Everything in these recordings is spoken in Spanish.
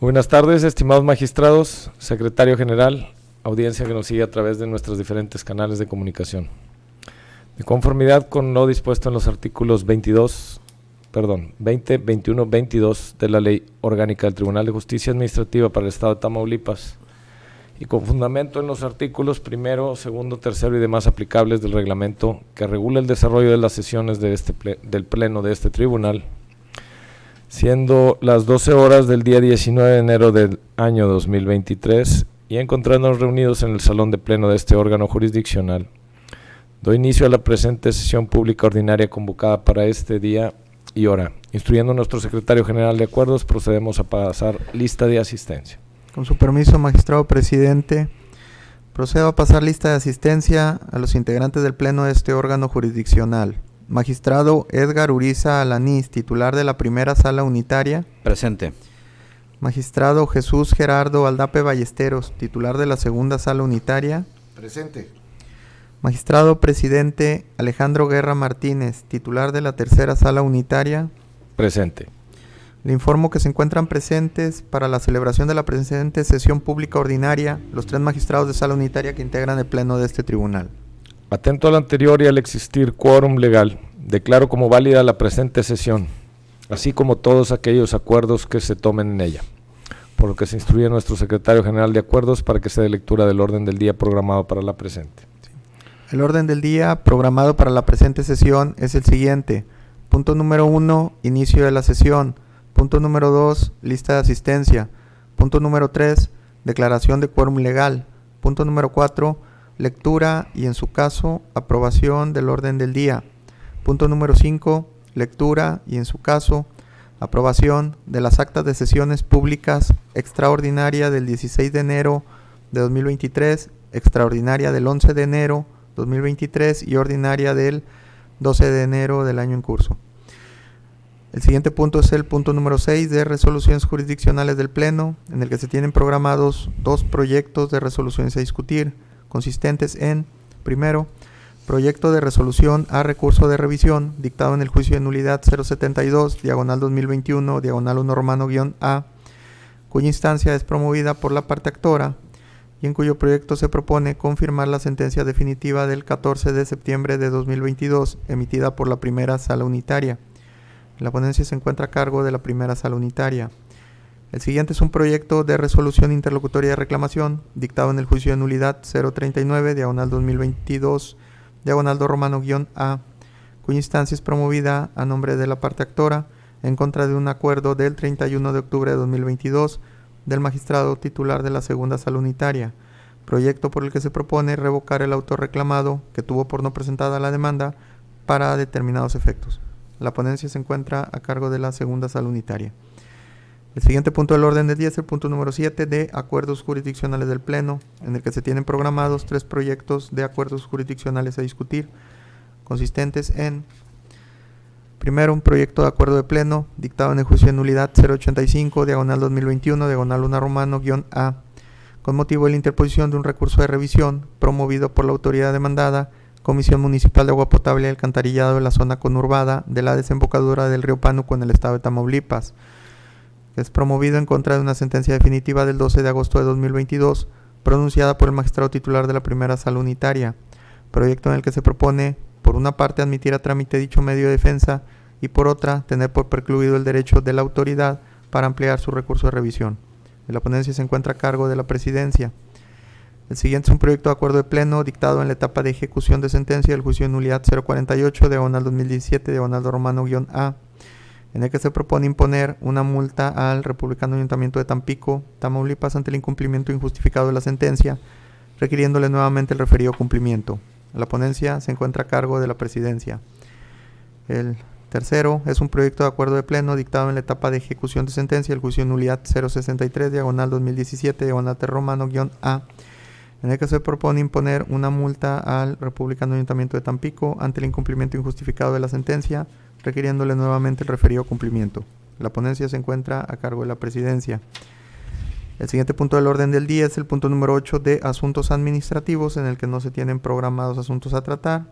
Buenas tardes, estimados magistrados, secretario general, audiencia que nos sigue a través de nuestros diferentes canales de comunicación. De conformidad con lo dispuesto en los artículos 20, 21, 22 de la Ley Orgánica del Tribunal de Justicia Administrativa para el Estado de Tamaulipas y con fundamento en los artículos 1, 2, 3 y demás aplicables del reglamento que regula el desarrollo de las sesiones de del Pleno de este Tribunal, siendo las 12 horas del día 19 de enero del año 2023 y encontrándonos reunidos en el salón de pleno de este órgano jurisdiccional, doy inicio a la presente sesión pública ordinaria convocada para este día y hora. Instruyendo a nuestro secretario general de acuerdos, procedemos a pasar lista de asistencia. Con su permiso, magistrado presidente, procedo a pasar lista de asistencia a los integrantes del pleno de este órgano jurisdiccional. Magistrado Edgar Uriza Alanís, titular de la primera sala unitaria. Presente. Magistrado Jesús Gerardo Aldape Ballesteros, titular de la segunda sala unitaria. Presente. Magistrado presidente Alejandro Guerra Martínez, titular de la tercera sala unitaria. Presente. Le informo que se encuentran presentes para la celebración de la presente sesión pública ordinaria los 3 magistrados de sala unitaria que integran el pleno de este tribunal. Atento a lo anterior y al existir quórum legal, declaro como válida la presente sesión, así como todos aquellos acuerdos que se tomen en ella, por lo que se instruye a nuestro secretario general de acuerdos para que se dé lectura del orden del día programado para la presente. El orden del día programado para la presente sesión es el siguiente. Punto número 1, inicio de la sesión. Punto número 2, lista de asistencia. Punto número 3, declaración de quórum legal. Punto número 4, lectura y, en su caso, aprobación del orden del día. Punto número 5, lectura y, en su caso, aprobación de las actas de sesiones públicas extraordinaria del 16 de enero de 2023, extraordinaria del 11 de enero 2023 y ordinaria del 12 de enero del año en curso. El siguiente punto es el punto número 6 de resoluciones jurisdiccionales del Pleno, en el que se tienen programados 2 proyectos de resoluciones a discutir, consistentes en, primero, proyecto de resolución a recurso de revisión dictado en el juicio de nulidad 072, diagonal 2021, diagonal 1 romano-A, cuya instancia es promovida por la parte actora y en cuyo proyecto se propone confirmar la sentencia definitiva del 14 de septiembre de 2022, emitida por la primera sala unitaria. La ponencia se encuentra a cargo de la primera sala unitaria. El siguiente es un proyecto de resolución interlocutoria de reclamación, dictado en el juicio de nulidad 039, diagonal 2022, diagonal 2 romano-A, cuya instancia es promovida a nombre de la parte actora en contra de un acuerdo del 31 de octubre de 2022 del magistrado titular de la segunda sala unitaria, proyecto por el que se propone revocar el auto reclamado que tuvo por no presentada la demanda para determinados efectos. La ponencia se encuentra a cargo de la segunda sala unitaria. El siguiente punto del orden del día es el punto número 7 de acuerdos jurisdiccionales del Pleno, en el que se tienen programados 3 proyectos de acuerdos jurisdiccionales a discutir, consistentes en, primero, un proyecto de acuerdo de Pleno, dictado en el juicio de nulidad 085, diagonal 2021, diagonal 1 romano-A, con motivo de la interposición de un recurso de revisión promovido por la autoridad demandada, Comisión Municipal de Agua Potable y Alcantarillado de la zona conurbada de la desembocadura del río Pánuco en el estado de Tamaulipas, que es promovido en contra de una sentencia definitiva del 12 de agosto de 2022, pronunciada por el magistrado titular de la primera sala unitaria, proyecto en el que se propone, por una parte, admitir a trámite dicho medio de defensa y por otra, tener por precluido el derecho de la autoridad para ampliar su recurso de revisión. La ponencia se encuentra a cargo de la presidencia. El siguiente es un proyecto de acuerdo de Pleno dictado en la etapa de ejecución de sentencia del juicio de nulidad 048, diagonal 2017, diagonal 2 romano-A, en el que se propone imponer una multa al Republicano Ayuntamiento de Tampico, Tamaulipas, ante el incumplimiento injustificado de la sentencia, requiriéndole nuevamente el referido cumplimiento. La ponencia se encuentra a cargo de la presidencia. El tercero es un proyecto de acuerdo de Pleno dictado en la etapa de ejecución de sentencia del juicio de nulidad 063, diagonal 2017, diagonal 3 romano-A, en el que se propone imponer una multa al Republicano Ayuntamiento de Tampico ante el incumplimiento injustificado de la sentencia, requiriéndole nuevamente el referido cumplimiento. La ponencia se encuentra a cargo de la presidencia. El siguiente punto del orden del día es el punto número 8 de asuntos administrativos, en el que no se tienen programados asuntos a tratar.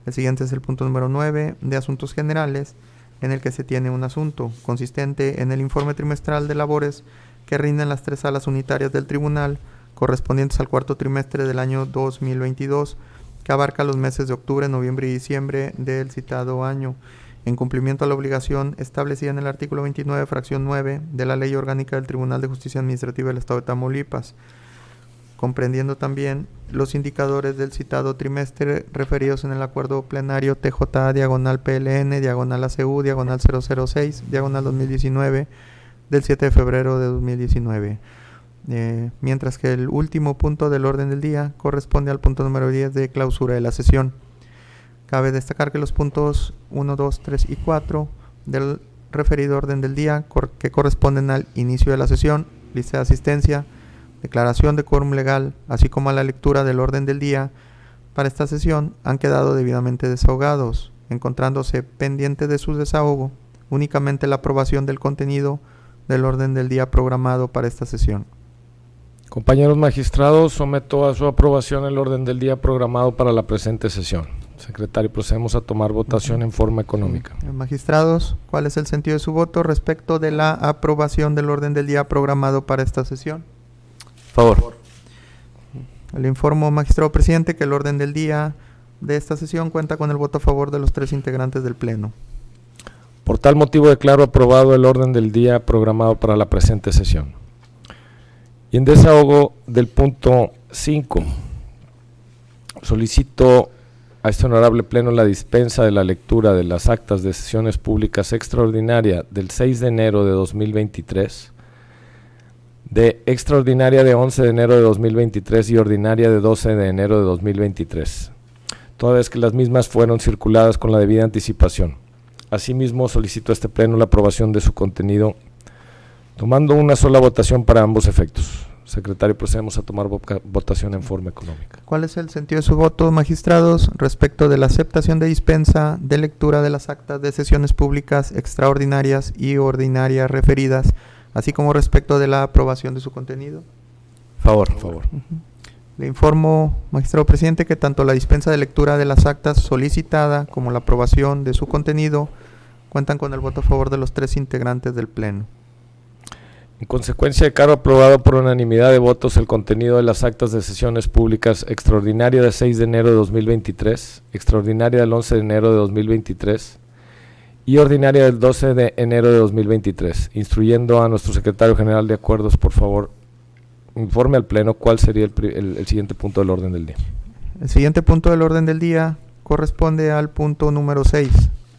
El siguiente es el punto número 9 de asuntos generales, en el que se tiene un asunto consistente en el informe trimestral de labores que rinden las 3 salas unitarias del tribunal, correspondientes al cuarto trimestre del año 2022, que abarca los meses de octubre, noviembre y diciembre del citado año, en cumplimiento a la obligación establecida en el artículo 29, fracción 9 de la Ley Orgánica del Tribunal de Justicia Administrativa del Estado de Tamaulipas, comprendiendo también los indicadores del citado trimestre referidos en el acuerdo plenario TJA, diagonal PLN, diagonal ACU, diagonal 006, diagonal 2019, del 7 de febrero de 2019. Mientras que el último punto del orden del día corresponde al punto número 10 de clausura de la sesión. Cabe destacar que los puntos 1, 2, 3 y 4 del referido orden del día, que corresponden al inicio de la sesión, lista de asistencia, declaración de quórum legal, así como a la lectura del orden del día para esta sesión, han quedado debidamente desahogados, encontrándose pendiente de su desahogo únicamente la aprobación del contenido del orden del día programado para esta sesión. Compañeros magistrados, someto a su aprobación el orden del día programado para la presente sesión. Secretario, procedemos a tomar votación en forma económica. Magistrados, ¿cuál es el sentido de su voto respecto de la aprobación del orden del día programado para esta sesión? Favor. Le informo, magistrado presidente, que el orden del día de esta sesión cuenta con el voto a favor de los 3 integrantes del Pleno. Por tal motivo declaro aprobado el orden del día programado para la presente sesión. Y en desahogo del punto 5, solicito a este honorable Pleno la dispensa de la lectura de las actas de sesiones públicas extraordinaria del 6 de enero de 2023, de extraordinaria de 11 de enero de 2023 y ordinaria de 12 de enero de 2023, toda vez que las mismas fueron circuladas con la debida anticipación. Asimismo, solicito a este Pleno la aprobación de su contenido, tomando una sola votación para ambos efectos. Secretario, procedemos a tomar votación en forma económica. ¿Cuál es el sentido de su voto, magistrados, respecto de la aceptación de dispensa de lectura de las actas de sesiones públicas extraordinarias y ordinarias referidas, así como respecto de la aprobación de su contenido? Favor. Le informo, magistrado presidente, que tanto la dispensa de lectura de las actas solicitada como la aprobación de su contenido cuentan con el voto a favor de los 3 integrantes del Pleno. En consecuencia, declaro aprobado por unanimidad de votos el contenido de las actas de sesiones públicas extraordinaria del 6 de enero de 2023, extraordinaria del 11 de enero de 2023 y ordinaria del 12 de enero de 2023, instruyendo a nuestro secretario general de acuerdos, por favor, informe al Pleno cuál sería el siguiente punto del orden del día. El siguiente punto del orden del día corresponde al punto número 6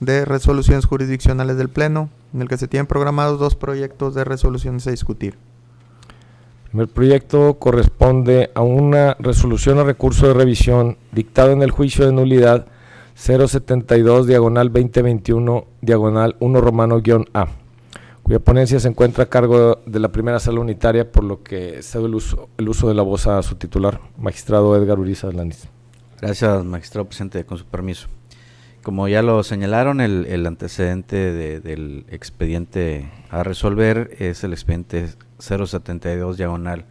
de resoluciones jurisdiccionales del Pleno, en el que se tienen programados 2 proyectos de resoluciones a discutir. El primer proyecto corresponde a una resolución a recurso de revisión dictado en el juicio de nulidad 072 diagonal 2021 diagonal 1 romano _A, cuya ponencia se encuentra a cargo de la primera sala unitaria, por lo que cedo el uso de la voz a su titular, magistrado Edgar Uriza Alanis. Gracias, magistrado presidente, con su permiso. Como ya lo señalaron, el antecedente del expediente a resolver es el expediente 072 diagonal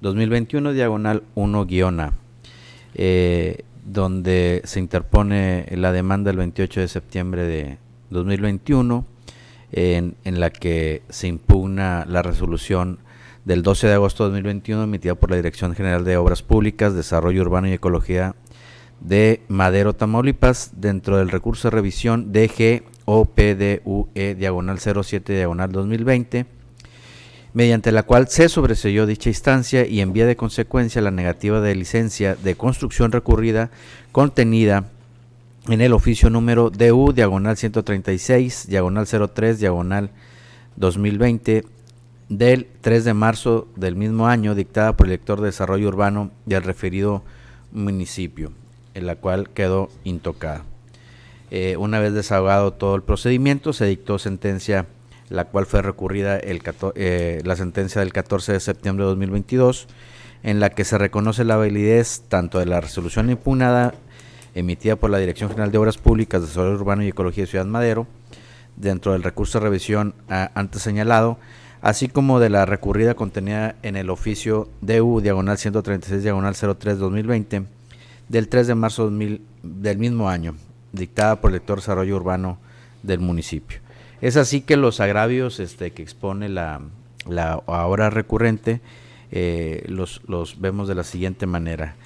2021 diagonal 1 _A, donde se interpone la demanda el 28 de septiembre de 2021, en la que se impugna la resolución del 12 de agosto de 2021 emitida por la Dirección General de Obras Públicas, Desarrollo Urbano y Ecología de Madero, Tamaulipas, dentro del recurso de revisión DGOPDUE diagonal 07 diagonal 2020, mediante la cual se sobreseyó dicha instancia y en vía de consecuencia la negativa de licencia de construcción recurrida contenida en el oficio número DU diagonal 136 diagonal 03 diagonal 2020 del 3 de marzo del mismo año, dictada por el director de Desarrollo Urbano del referido municipio, en la cual quedó intocada. Una vez desahogado todo el procedimiento, se dictó sentencia, la cual fue recurrida la sentencia del 14 de septiembre de 2022, en la que se reconoce la validez tanto de la resolución impugnada emitida por la Dirección General de Obras Públicas, Desarrollo Urbano y Ecología de Ciudad Madero, dentro del recurso de revisión antes señalado, así como de la recurrida contenida en el oficio DU diagonal 136 diagonal 03 2020 del 3 de marzo del mismo año, dictada por el director de Desarrollo Urbano del municipio. Es así que los agravios que expone la la ahora recurrente, los vemos de la siguiente manera.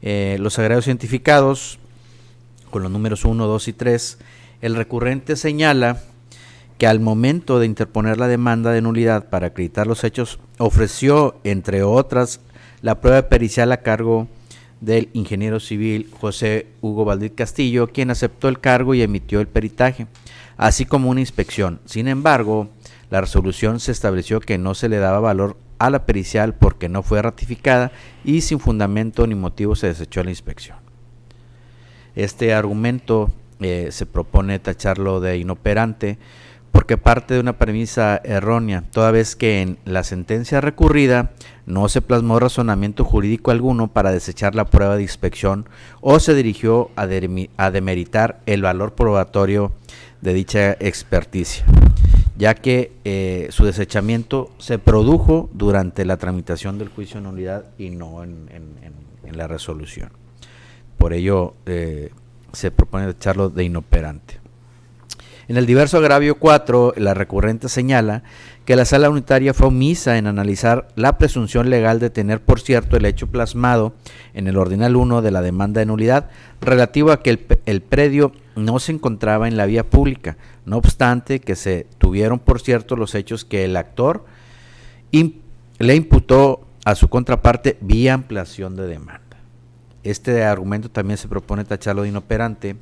Los agravios identificados con los números 1, 2 y 3, el recurrente señala que al momento de interponer la demanda de nulidad para acreditar los hechos, ofreció, entre otras, la prueba pericial a cargo del ingeniero civil José Hugo Valdez Castillo, quien aceptó el cargo y emitió el peritaje, así como una inspección. Sin embargo, la resolución se estableció que no se le daba valor a la pericial porque no fue ratificada y sin fundamento ni motivo se desechó la inspección. Este argumento se propone tacharlo de inoperante porque parte de una premisa errónea, toda vez que en la sentencia recurrida no se plasmó razonamiento jurídico alguno para desechar la prueba de inspección o se dirigió a demeritar el valor probatorio de dicha experticia, ya que su desechamiento se produjo durante la tramitación del juicio de nulidad y no en la resolución. Por ello se propone echarlo de inoperante. En el diverso agravio 4, la recurrente señala que la sala unitaria fue omisa en analizar la presunción legal de tener por cierto el hecho plasmado en el ordinal 1 de la demanda de nulidad relativo a que el predio no se encontraba en la vía pública, no obstante que se tuvieron por cierto los hechos que el actor le imputó a su contraparte vía ampliación de demanda. Este argumento también se propone tacharlo de inoperante,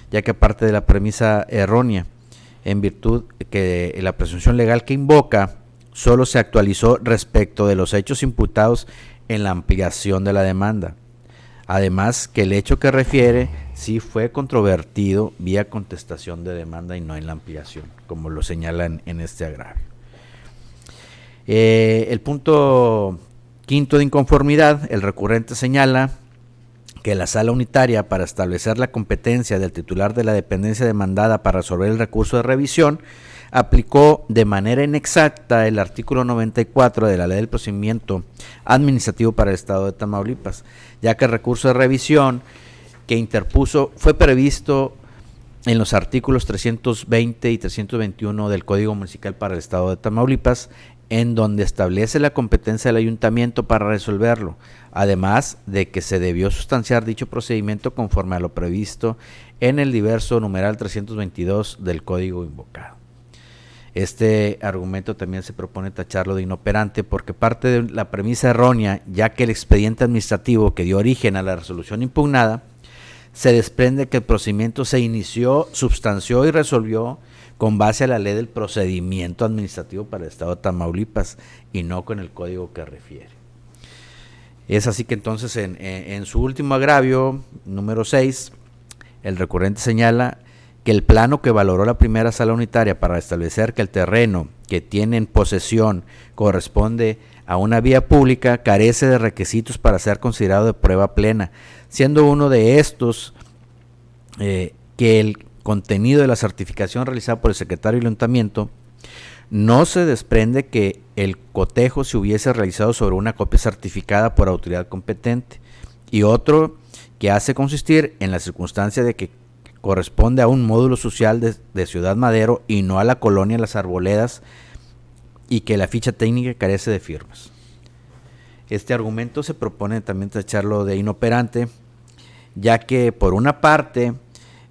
ya que aparte de la premisa errónea, en virtud que la presunción legal que invoca solo se actualizó respecto de los hechos imputados en la ampliación de la demanda. Además, que el hecho que refiere sí fue controvertido vía contestación de demanda y no en la ampliación, como lo señalan en este agravio. El punto quinto de inconformidad, el recurrente señala que la sala unitaria, para establecer la competencia del titular de la dependencia demandada para resolver el recurso de revisión, aplicó de manera inexacta el artículo 94 de la Ley del Procedimiento Administrativo para el Estado de Tamaulipas, ya que el recurso de revisión que interpuso fue previsto en los artículos 320 y 321 del Código Municipal para el Estado de Tamaulipas, en donde establece la competencia del ayuntamiento para resolverlo, además de que se debió sustanciar dicho procedimiento conforme a lo previsto en el diverso numeral 322 del Código invocado. Este argumento también se propone tacharlo de inoperante porque parte de la premisa errónea, ya que el expediente administrativo que dio origen a la resolución impugnada, se desprende que el procedimiento se inició, substanció y resolvió con base a la ley del procedimiento administrativo para el Estado de Tamaulipas y no con el código que refiere. Es así que entonces en su último agravio, número 6, el recurrente señala que el plano que valoró la primera sala unitaria para establecer que el terreno que tiene en posesión corresponde a una vía pública carece de requisitos para ser considerado de prueba plena, siendo uno de estos que el contenido de la certificación realizada por el secretario del ayuntamiento no se desprende que el cotejo se hubiese realizado sobre una copia certificada por autoridad competente, y otro que hace consistir en la circunstancia de que corresponde a un módulo social de Ciudad Madero y no a la colonia Las Arboledas, y que la ficha técnica carece de firmas. Este argumento se propone también tacharlo de inoperante, ya que por una parte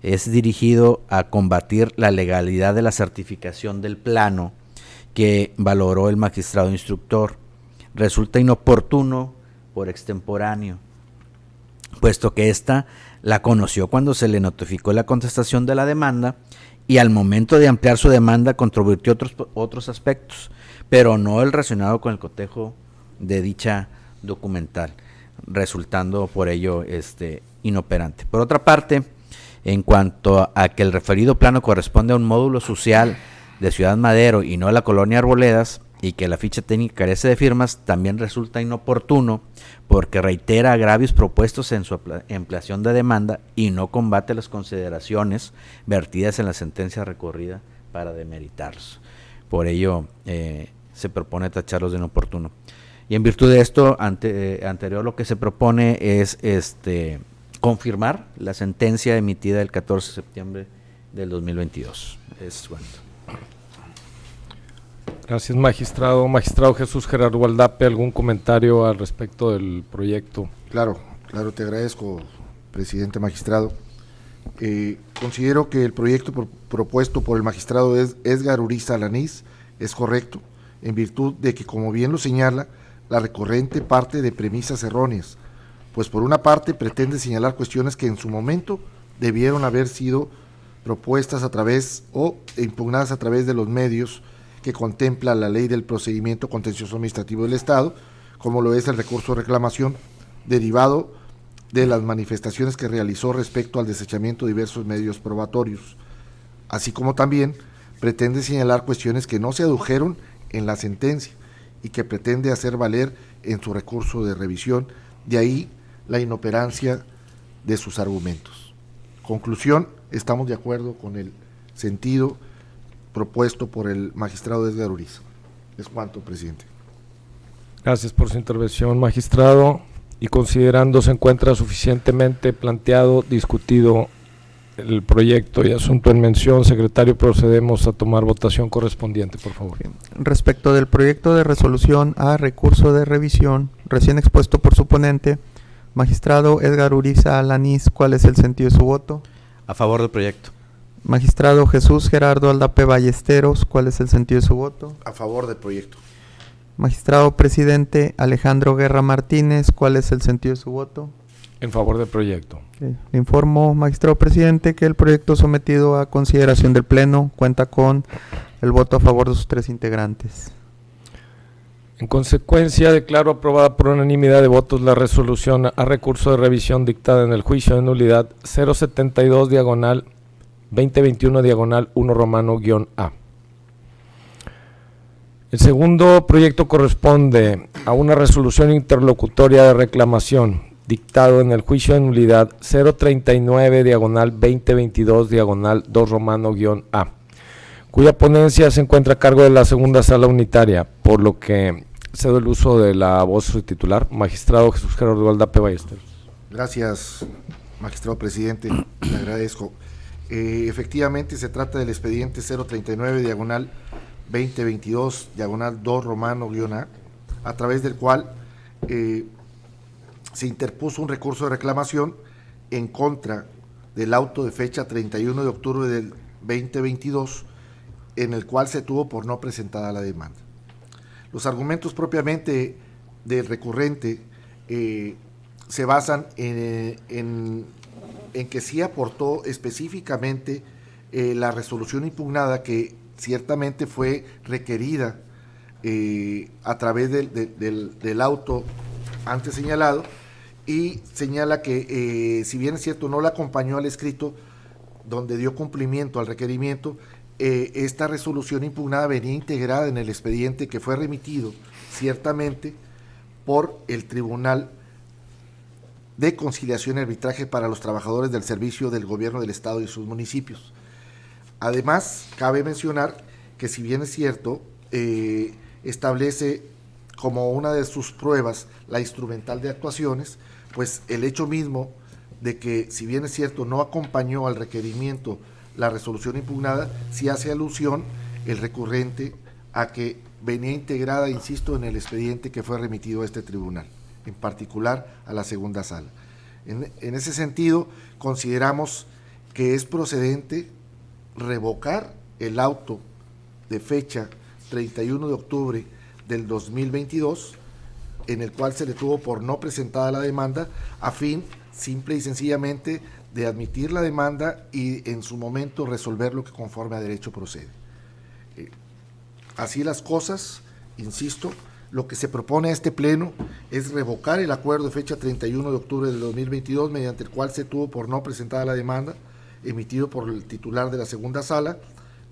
es dirigido a combatir la legalidad de la certificación del plano que valoró el magistrado instructor. Resulta inoportuno por extemporáneo, puesto que ésta la conoció cuando se le notificó la contestación de la demanda y al momento de ampliar su demanda controvirtió otros aspectos, pero no el relacionado con el cotejo de dicha documental, resultando por ello inoperante. Por otra parte, en cuanto a que el referido plano corresponde a un módulo social de Ciudad Madero y no a la colonia Arboledas, y que la ficha técnica carece de firmas, también resulta inoportuno porque reitera agravios propuestos en su ampliación de demanda y no combate las consideraciones vertidas en la sentencia recorrida para demeritarlos. Por ello se propone tacharlos de inoportuno. Y en virtud de esto, anterior, lo que se propone es confirmar la sentencia emitida el 14 de septiembre del 2022. Es cuanto. Gracias, magistrado. Magistrado Jesús Gerardo Aldape, ¿algún comentario al respecto del proyecto? Claro, te agradezco, presidente magistrado. Considero que el proyecto propuesto por el magistrado Edgar Uriza Alanís es correcto, en virtud de que, como bien lo señala, la recurrente parte de premisas erróneas, pues por una parte pretende señalar cuestiones que en su momento debieron haber sido propuestas a través o impugnadas a través de los medios que contempla la ley del procedimiento contencioso administrativo del Estado, como lo es el recurso de reclamación derivado de las manifestaciones que realizó respecto al desechamiento de diversos medios probatorios, así como también pretende señalar cuestiones que no se adujeron en la sentencia y que pretende hacer valer en su recurso de revisión, de ahí la inoperancia de sus argumentos. Conclusión, estamos de acuerdo con el sentido propuesto por el magistrado Edgar Uriza. Es cuanto, presidente. Gracias por su intervención, magistrado. Y considerando se encuentra suficientemente planteado, discutido el proyecto y asunto en mención, secretario, procedemos a tomar votación correspondiente, por favor. Respecto del proyecto de resolución a recurso de revisión, recién expuesto por su ponente, magistrado Edgar Uriza Alanís, ¿cuál es el sentido de su voto? A favor del proyecto. Magistrado Jesús Gerardo Aldape Ballesteros, ¿cuál es el sentido de su voto? A favor del proyecto. Magistrado presidente Alejandro Guerra Martínez, ¿cuál es el sentido de su voto? En favor del proyecto. Okay. Le informo, magistrado presidente, que el proyecto sometido a consideración del Pleno cuenta con el voto a favor de sus 3 integrantes. En consecuencia, declaro aprobada por unanimidad de votos la resolución a recurso de revisión dictada en el juicio de nulidad 072/2021/1-A. El segundo proyecto corresponde a una resolución interlocutoria de reclamación dictado en el juicio de nulidad 039/2022/2-A, cuya ponencia se encuentra a cargo de la segunda sala unitaria, por lo que cedo el uso de la voz su titular, magistrado Jesús Gerardo Aldape Ballesteros. Gracias, magistrado presidente, le agradezco. Efectivamente, se trata del expediente 039/2022/2-A, a través del cual se interpuso un recurso de reclamación en contra del auto de fecha 31 de octubre del 2022, en el cual se tuvo por no presentada la demanda. Los argumentos propiamente del recurrente se basan en que sí aportó específicamente la resolución impugnada, que ciertamente fue requerida a través del auto antes señalado, y señala que si bien es cierto no la acompañó al escrito donde dio cumplimiento al requerimiento, esta resolución impugnada venía integrada en el expediente que fue remitido ciertamente por el Tribunal de Conciliación y Arbitraje para los Trabajadores del Servicio del Gobierno del Estado y sus municipios. Además, cabe mencionar que, si bien es cierto, establece como una de sus pruebas la instrumental de actuaciones, pues el hecho mismo de que, si bien es cierto, no acompañó al requerimiento la resolución impugnada, sí hace alusión el recurrente a que venía integrada, insisto, en el expediente que fue remitido a este tribunal, en particular a la segunda sala. En ese sentido, consideramos que es procedente revocar el auto de fecha 31 de octubre del 2022, en el cual se le tuvo por no presentada la demanda, a fin simple y sencillamente de admitir la demanda y en su momento resolver lo que conforme a derecho procede. Así las cosas, insisto, lo que se propone a este pleno es revocar el acuerdo de fecha 31 de octubre del 2022, mediante el cual se tuvo por no presentada la demanda, emitido por el titular de la segunda sala,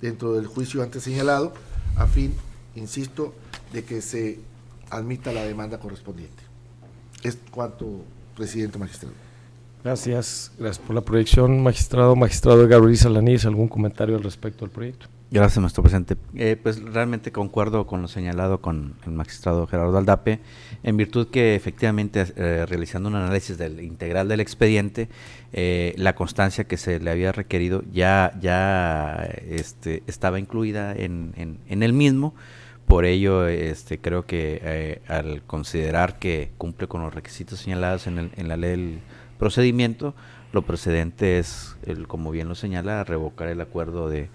dentro del juicio antes señalado, a fin, insisto, de que se admita la demanda correspondiente. Es cuanto, presidente magistrado. Gracias por la proyección, magistrado Edgar Uriza Alanís. ¿Algún comentario al respecto del proyecto? Gracias, maestro presidente. Pues realmente concuerdo con lo señalado con el magistrado Gerardo Aldape, en virtud que efectivamente realizando un análisis integral del expediente, la constancia que se le había requerido ya estaba incluida en el mismo, por ello creo que al considerar que cumple con los requisitos señalados en la ley del procedimiento, lo procedente es, como bien lo señala, revocar el acuerdo de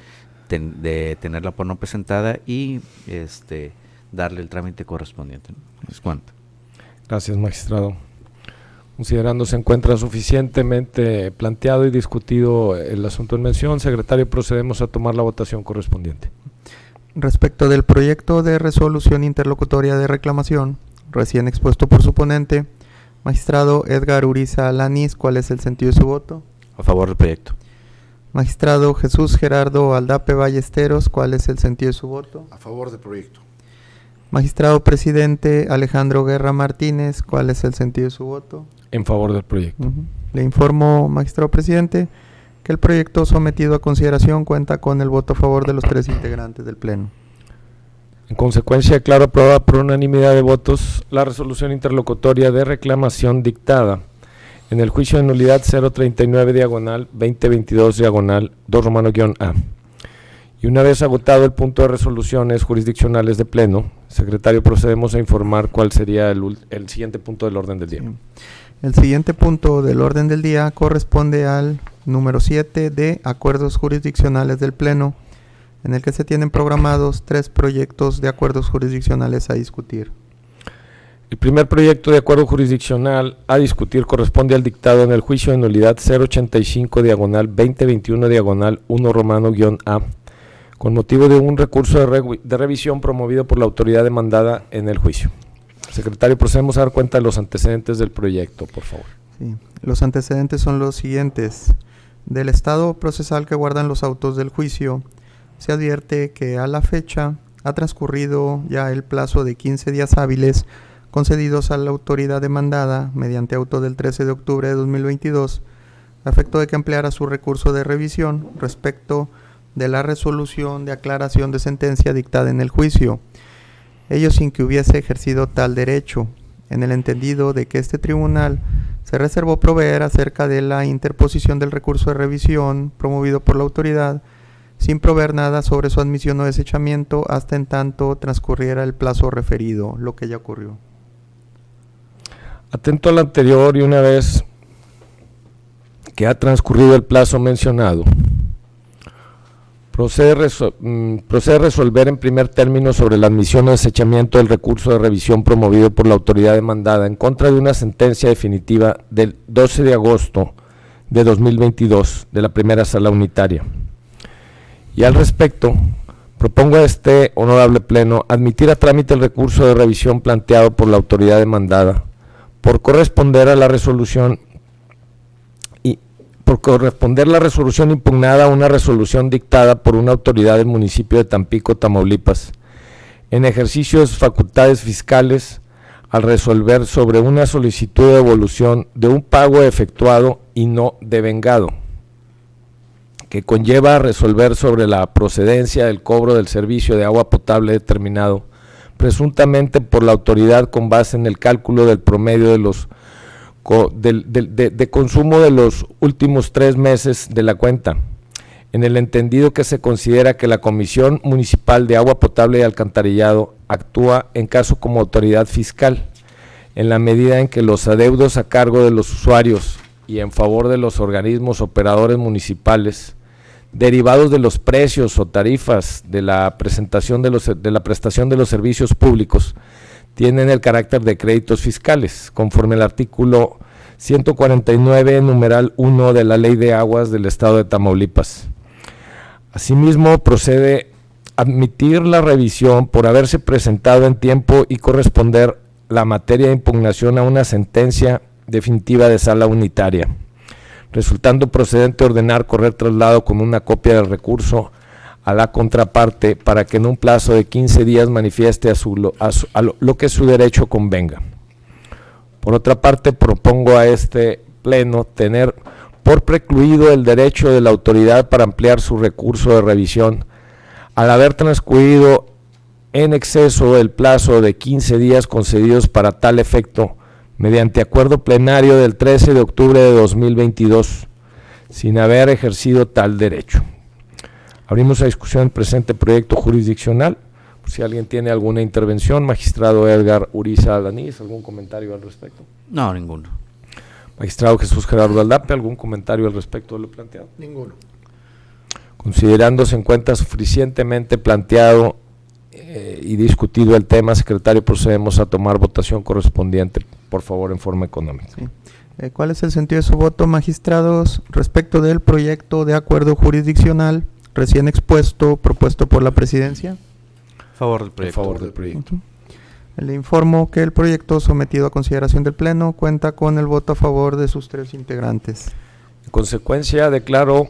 tenerla por no presentada y darle el trámite correspondiente, ¿no? Es cuanto. Gracias, magistrado. Considerando se encuentra suficientemente planteado y discutido el asunto en mención, secretario, procedemos a tomar la votación correspondiente. Respecto del proyecto de resolución interlocutoria de reclamación, recién expuesto por su ponente, magistrado Edgar Uriza Alanis, ¿cuál es el sentido de su voto? A favor del proyecto. Magistrado Jesús Gerardo Aldape Ballesteros, ¿cuál es el sentido de su voto? A favor del proyecto. Magistrado presidente Alejandro Guerra Martínez, ¿cuál es el sentido de su voto? En favor del proyecto. Le informo, magistrado presidente, que el proyecto sometido a consideración cuenta con el voto a favor de los 3 integrantes del Pleno. En consecuencia, declaro aprobada por unanimidad de votos la resolución interlocutoria de reclamación dictada en el juicio de nulidad 039/2022/2 Y una vez agotado el punto de resoluciones jurisdiccionales de Pleno, secretario, procedemos a informar cuál sería el siguiente punto del orden del día. Sí. El siguiente punto del orden del día corresponde al número 7 de acuerdos jurisdiccionales del Pleno, en el que se tienen programados 3 proyectos de acuerdos jurisdiccionales a discutir. El primer proyecto de acuerdo jurisdiccional a discutir corresponde al dictado en el juicio de nulidad 085/2021/1 con motivo de un recurso de revisión promovido por la autoridad demandada en el juicio. Secretario, procedemos a dar cuenta de los antecedentes del proyecto, por favor. Sí. Los antecedentes son los siguientes. Del estado procesal que guardan los autos del juicio, se advierte que a la fecha ha transcurrido ya el plazo de 15 días hábiles concedidos a la autoridad demandada mediante auto del 13 de octubre de 2022, a efecto de que empleara su recurso de revisión respecto de la resolución de aclaración de sentencia dictada en el juicio, ello sin que hubiese ejercido tal derecho, en el entendido de que este tribunal se reservó proveer acerca de la interposición del recurso de revisión promovido por la autoridad, sin proveer nada sobre su admisión o desechamiento hasta en tanto transcurriera el plazo referido, lo que ya ocurrió. Atento al anterior y una vez que ha transcurrido el plazo mencionado, procede a resolver en primer término sobre la admisión o desechamiento del recurso de revisión promovido por la autoridad demandada en contra de una sentencia definitiva del 12 de agosto de 2022 de la primera sala unitaria. Y al respecto, propongo a este honorable Pleno admitir a trámite el recurso de revisión planteado por la autoridad demandada por corresponder a la resolución la resolución impugnada a una resolución dictada por una autoridad del municipio de Tampico, Tamaulipas, en ejercicio de sus facultades fiscales, al resolver sobre una solicitud de devolución de un pago efectuado y no devengado, que conlleva a resolver sobre la procedencia del cobro del servicio de agua potable determinado, presuntamente por la autoridad con base en el cálculo del promedio de los de consumo de los últimos 3 meses de la cuenta, en el entendido que se considera que la Comisión Municipal de Agua Potable y Alcantarillado actúa en caso como autoridad fiscal, en la medida en que los adeudos a cargo de los usuarios y en favor de los organismos operadores municipales, derivados de los precios o tarifas de la prestación de los servicios públicos, tienen el carácter de créditos fiscales, conforme al artículo 149, numeral 1 de la Ley de Aguas del Estado de Tamaulipas. Asimismo, procede a admitir la revisión por haberse presentado en tiempo y corresponder la materia de impugnación a una sentencia definitiva de sala unitaria, resultando procedente ordenar correr traslado con una copia del recurso a la contraparte para que en un plazo de 15 días manifieste lo que su derecho convenga. Por otra parte, propongo a este Pleno tener por precluido el derecho de la autoridad para ampliar su recurso de revisión al haber transcurrido en exceso el plazo de 15 días concedidos para tal efecto mediante acuerdo plenario del 13 de octubre de 2022, sin haber ejercido tal derecho. Abrimos a discusión el presente proyecto jurisdiccional. Si alguien tiene alguna intervención, magistrado Edgar Uriza Alanís, ¿algún comentario al respecto? No, ninguno. Magistrado Jesús Gerardo Aldape, ¿algún comentario al respecto de lo planteado? Ninguno. Considerándose en cuenta suficientemente planteado y discutido el tema, secretario, procedemos a tomar votación correspondiente, por favor, en forma económica. Sí. ¿Cuál es el sentido de su voto, magistrados, respecto del proyecto de acuerdo jurisdiccional recién expuesto, propuesto por la presidencia? Favor del En proyecto. favor del proyecto. Le informo que el proyecto sometido a consideración del Pleno cuenta con el voto a favor de sus 3 integrantes. En consecuencia, declaro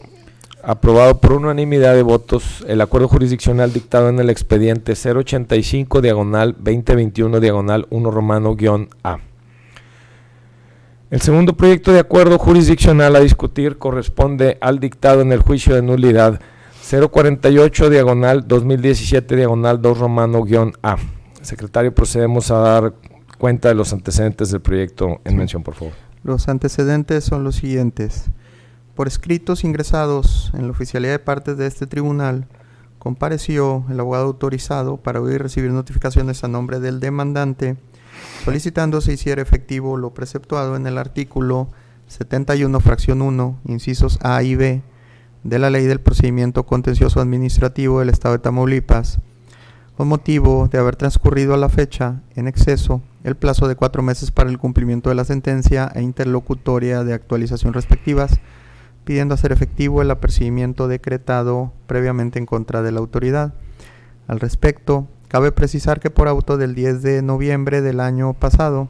aprobado por unanimidad de votos el acuerdo jurisdiccional dictado en el expediente 085/2021/1 romano-A. El segundo proyecto de acuerdo jurisdiccional a discutir corresponde al dictado en el juicio de nulidad 048/2017/2 romano-A. Secretario, procedemos a dar cuenta de los antecedentes del proyecto en mención, por favor. Los antecedentes son los siguientes. Por escritos ingresados en la oficialidad de partes de este tribunal, compareció el abogado autorizado para oír y recibir notificaciones a nombre del demandante, solicitando se hiciera efectivo lo preceptuado en el artículo 71, fracción 1, incisos A y B, de la Ley del Procedimiento Contencioso Administrativo del Estado de Tamaulipas, con motivo de haber transcurrido a la fecha, en exceso, el plazo de 4 meses para el cumplimiento de la sentencia e interlocutoria de actualización respectivas, pidiendo hacer efectivo el apercibimiento decretado previamente en contra de la autoridad. Al respecto, cabe precisar que por auto del 10 de noviembre del año pasado,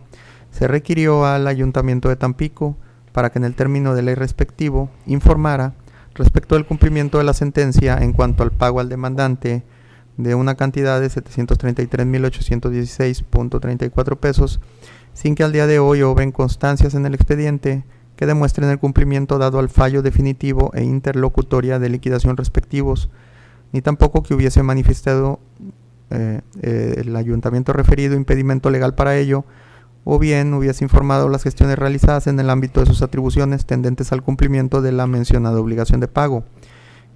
se requirió al Ayuntamiento de Tampico para que en el término de ley respectivo informara respecto del cumplimiento de la sentencia en cuanto al pago al demandante de una cantidad de 733,816.34 pesos, sin que al día de hoy obren constancias en el expediente que demuestren el cumplimiento dado al fallo definitivo e interlocutoria de liquidación respectivos, ni tampoco que hubiese manifestado el ayuntamiento referido impedimento legal para ello, o bien hubiese informado las gestiones realizadas en el ámbito de sus atribuciones tendentes al cumplimiento de la mencionada obligación de pago.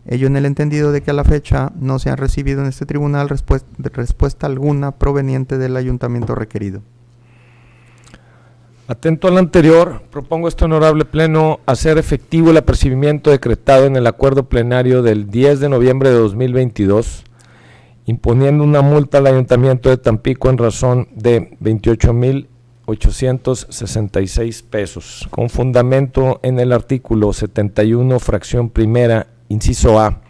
Ello en el entendido de que a la fecha no se han recibido en este tribunal respuesta alguna proveniente del ayuntamiento requerido. Atento al anterior, propongo este honorable pleno hacer efectivo el apercibimiento decretado en el acuerdo plenario del 10 de noviembre de 2022, imponiendo una multa al Ayuntamiento de Tampico en razón de 28,866 pesos, con fundamento en el artículo 71, fracción primera, inciso A,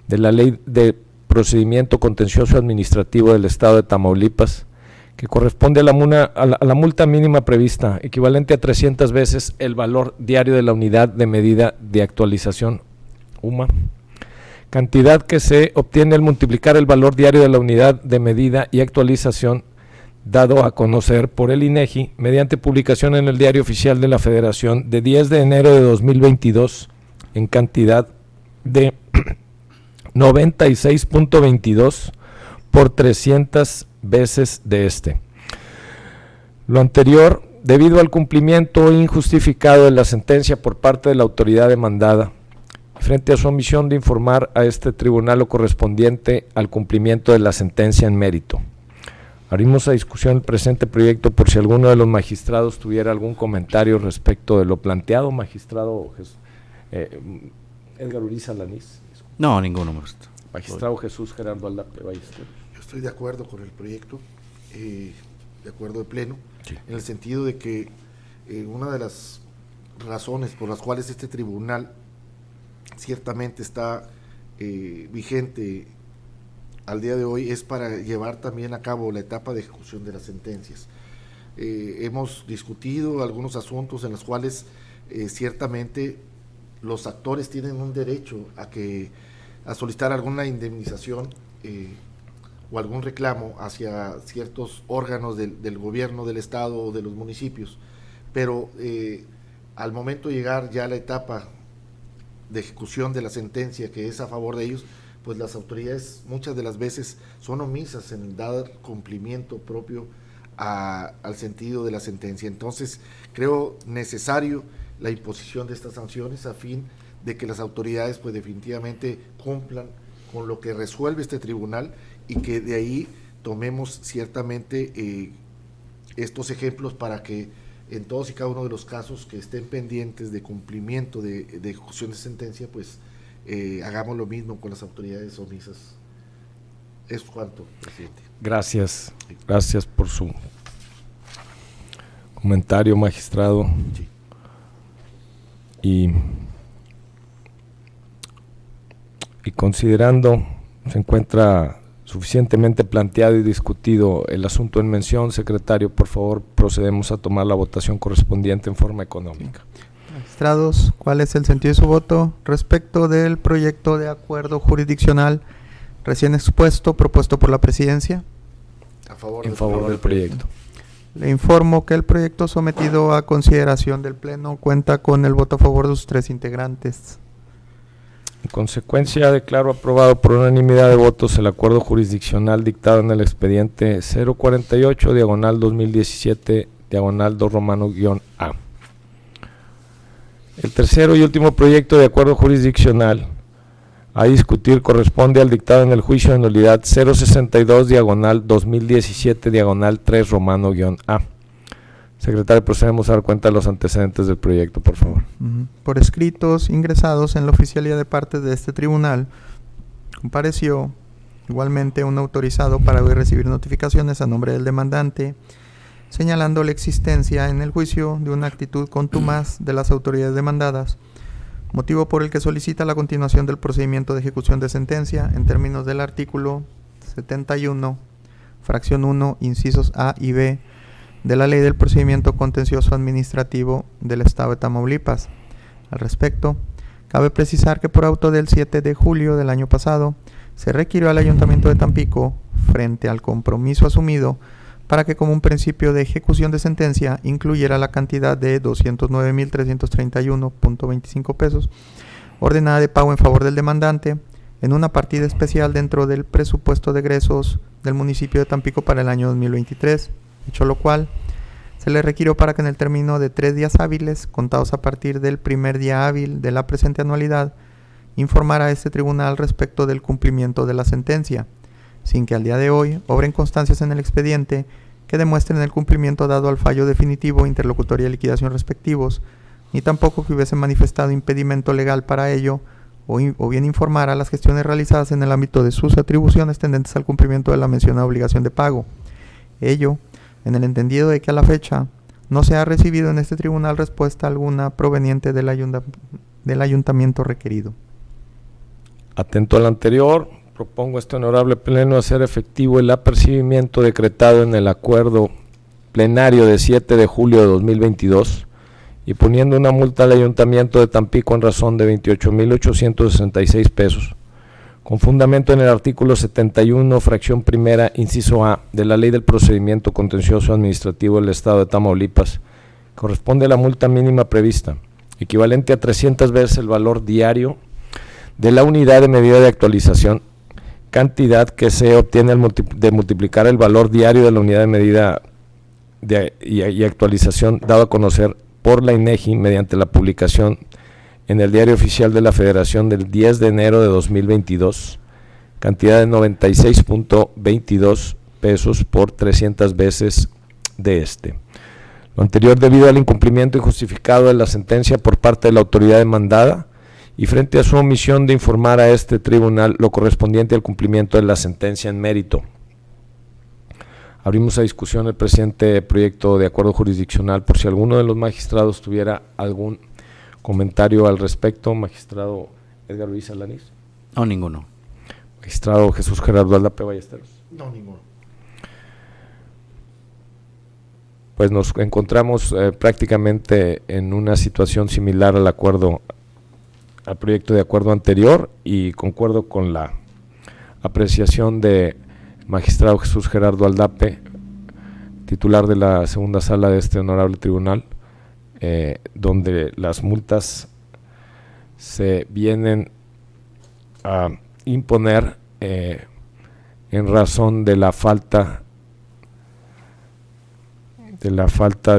de la Ley de Procedimiento Contencioso Administrativo del Estado de Tamaulipas, que corresponde a la multa mínima prevista, equivalente a 300 veces el valor diario de la unidad de medida de actualización UMA, cantidad que se obtiene al multiplicar el valor diario de la unidad de medida y actualización dado a conocer por el INEGI mediante publicación en el Diario Oficial de la Federación de 10 de enero de 2022 en cantidad de 96.22 por 300 veces de este. Lo anterior, debido al cumplimiento injustificado de la sentencia por parte de la autoridad demandada, frente a su omisión de informar a este tribunal lo correspondiente al cumplimiento de la sentencia en mérito. Abrimos a discusión el presente proyecto por si alguno de los magistrados tuviera algún comentario respecto de lo planteado. Magistrado Edgar Uriza Alanís. No, ninguno, maestro. Magistrado Jesús Gerardo Aldape Ballester. Yo estoy de acuerdo con el proyecto, de acuerdo de pleno, Sí. en el sentido de que una de las razones por las cuales este tribunal ciertamente está vigente al día de hoy es para llevar también a cabo la etapa de ejecución de las sentencias. Hemos discutido algunos asuntos en los cuales ciertamente los actores tienen un derecho a solicitar alguna indemnización o algún reclamo hacia ciertos órganos del gobierno del estado o de los municipios, pero al momento de llegar ya a la etapa de ejecución de la sentencia que es a favor de ellos, pues las autoridades muchas de las veces son omisas en dar cumplimiento propio al sentido de la sentencia. Entonces creo necesario la imposición de estas sanciones a fin de que las autoridades pues definitivamente cumplan con lo que resuelve este tribunal y que de ahí tomemos ciertamente estos ejemplos para que en todos y cada uno de los casos que estén pendientes de cumplimiento de ejecución de sentencia, pues hagamos lo mismo con las autoridades omisas. Es cuanto, presidente. Gracias por su comentario, magistrado. Sí. Y considerando se encuentra suficientemente planteado y discutido el asunto en mención, secretario, por favor, procedemos a tomar la votación correspondiente en forma económica. Magistrados, ¿cuál es el sentido de su voto respecto del proyecto de acuerdo jurisdiccional recién expuesto, propuesto por la Presidencia? En favor del proyecto. Le informo que el proyecto sometido a consideración del Pleno cuenta con el voto a favor de sus 3 integrantes. En consecuencia, declaro aprobado por unanimidad de votos el acuerdo jurisdiccional dictado en el expediente 048, diagonal 2017, diagonal 2 romano-A. El tercero y último proyecto de acuerdo jurisdiccional a discutir corresponde al dictado en el juicio de nulidad 062, diagonal 2017, diagonal 3 romano-A. Secretario, procedemos a dar cuenta de los antecedentes del proyecto, por favor. Por escritos ingresados en la oficialía de parte de este tribunal, compareció igualmente un autorizado para oír y recibir notificaciones a nombre del demandante, señalando la existencia en el juicio de una actitud contumaz de las autoridades demandadas, motivo por el que solicita la continuación del procedimiento de ejecución de sentencia en términos del artículo 71, fracción 1, incisos A y B, de la Ley del Procedimiento Contencioso Administrativo del Estado de Tamaulipas. Al respecto, cabe precisar que por auto del 7 de julio del año pasado, se requirió al Ayuntamiento de Tampico, frente al compromiso asumido, para que como un principio de ejecución de sentencia incluyera la cantidad de 209,331.25 pesos, ordenada de pago en favor del demandante, en una partida especial dentro del presupuesto de egresos del municipio de Tampico para el año 2023, hecho lo cual se le requirió para que en el término de 3 días hábiles, contados a partir del primer día hábil de la presente anualidad, informara a este tribunal respecto del cumplimiento de la sentencia, sin que al día de hoy obren constancias en el expediente que demuestren el cumplimiento dado al fallo definitivo, interlocutoria y liquidación respectivos, ni tampoco que hubiese manifestado impedimento legal para ello, o bien informar a las gestiones realizadas en el ámbito de sus atribuciones tendentes al cumplimiento de la mencionada obligación de pago. Ello, en el entendido de que a la fecha no se ha recibido en este tribunal respuesta alguna proveniente del ayuntamiento requerido. Atento al anterior, propongo a este honorable pleno hacer efectivo el apercibimiento decretado en el acuerdo plenario de 7 de julio de 2022 y poniendo una multa al Ayuntamiento de Tampico en razón de 28,866 pesos, con fundamento en el artículo 71, fracción primera, inciso A, de la Ley del Procedimiento Contencioso Administrativo del Estado de Tamaulipas, corresponde a la multa mínima prevista, equivalente a 300 veces el valor diario de la unidad de medida de actualización, cantidad que se obtiene de multiplicar el valor diario de la unidad de medida y actualización dado a conocer por la INEGI mediante la publicación en el Diario Oficial de la Federación del 10 de enero de 2022, cantidad de 96.22 pesos por 300 veces de este. Lo anterior debido al incumplimiento injustificado de la sentencia por parte de la autoridad demandada y frente a su omisión de informar a este tribunal lo correspondiente al cumplimiento de la sentencia en mérito. Abrimos a discusión el presente proyecto de acuerdo jurisdiccional por si alguno de los magistrados tuviera algún comentario al respecto. Magistrado Edgar Luis Alanís. No, ninguno. Magistrado Jesús Gerardo Aldape Ballesteros. No, ninguno. Pues nos encontramos prácticamente en una situación similar al proyecto de acuerdo anterior y concuerdo con la apreciación de magistrado Jesús Gerardo Aldape, titular de la segunda sala de este honorable tribunal, donde las multas se vienen a imponer en razón de la falta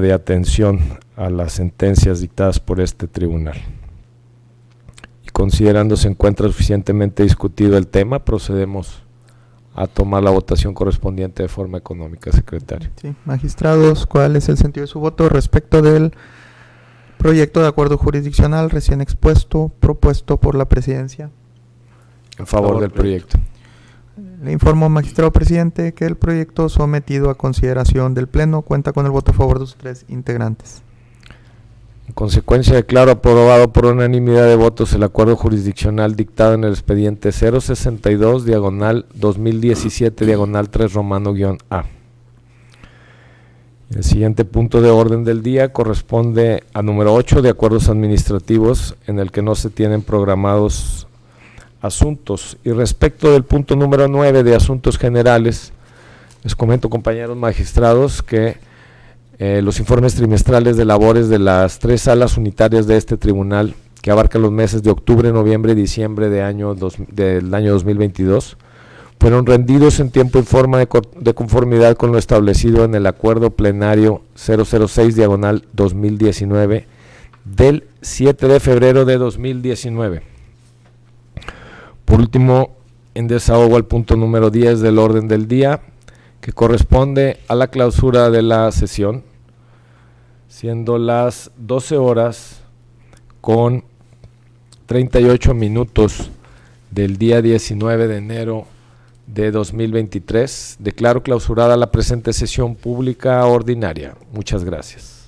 de atención a las sentencias dictadas por este tribunal. Y considerando se encuentra suficientemente discutido el tema, procedemos a tomar la votación correspondiente de forma económica, secretario. Sí, magistrados, ¿cuál es el sentido de su voto respecto del proyecto de acuerdo jurisdiccional recién expuesto, propuesto por la presidencia? En favor del proyecto. Le informo, magistrado presidente, que el proyecto sometido a consideración del Pleno cuenta con el voto a favor de sus 3 integrantes. En consecuencia, declaro aprobado por unanimidad de votos el acuerdo jurisdiccional dictado en el expediente 062/2017/3 romano-A. El siguiente punto de orden del día corresponde a número 8 de acuerdos administrativos, en el que no se tienen programados asuntos. Y respecto del punto número 9 de asuntos generales, les comento, compañeros magistrados, que los informes trimestrales de labores de las 3 salas unitarias de este tribunal, que abarcan los meses de octubre, noviembre y diciembre del año 2022, fueron rendidos en tiempo y forma de conformidad con lo establecido en el acuerdo plenario 006/2019 del 7 de febrero de 2019. Por último, en desahogo al punto número 10 del orden del día, que corresponde a la clausura de la sesión, siendo las 12 horas con 38 minutos del día 19 de enero de 2023. Declaro clausurada la presente sesión pública ordinaria. Muchas gracias.